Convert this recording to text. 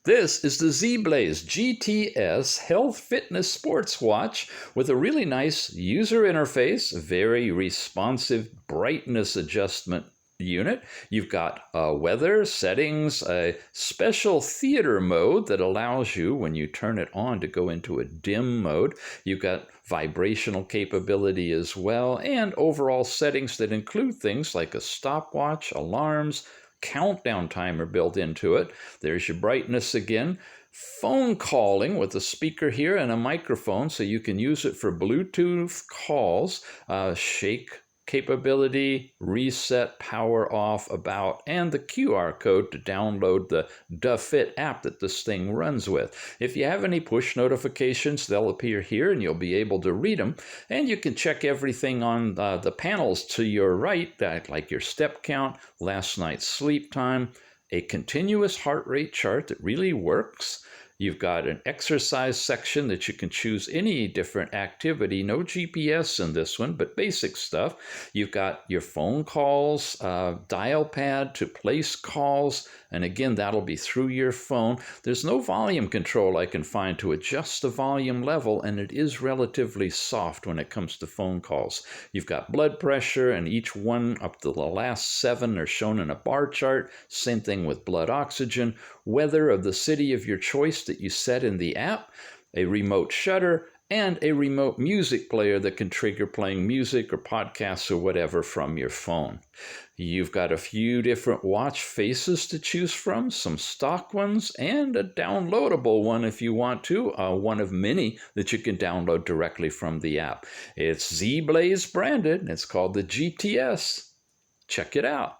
This is the ZEBLAZE GTS Health Fitness Sports Watch with a really nice user interface, very responsive brightness adjustment unit. You've got weather settings, a special theater mode that allows you, when you turn it on, to go into a dim mode. You've got vibrational capability as well, and overall settings that include things like a stopwatch, alarms, countdown timer built into it. There's your brightness again. Phone calling with a speaker here and a microphone, so you can use it for Bluetooth calls, shake capability, reset, power off, about, and the QR code to download the DaFit app that this thing runs with. If you have any push notifications, they'll appear here and you'll be able to read them. And you can check everything on the panels to your right, like your step count, last night's sleep time, a continuous heart rate chart that really works. You've got an exercise section that you can choose any different activity. No GPS in this one, but basic stuff. You've got your phone calls, dial pad to place calls, and again, that'll be through your phone. There's no volume control I can find to adjust the volume level, and it is relatively soft when it comes to phone calls. You've got blood pressure, and each one up to the last 7 are shown in a bar chart. Same thing with blood oxygen, weather of the city of your choice that you set in the app, a remote shutter, and a remote music player that can trigger playing music or podcasts or whatever from your phone. You've got a few different watch faces to choose from, some stock ones, and a downloadable one if you want to, one of many that you can download directly from the app. It's ZEBLAZE branded. It's called the GTS. Check it out.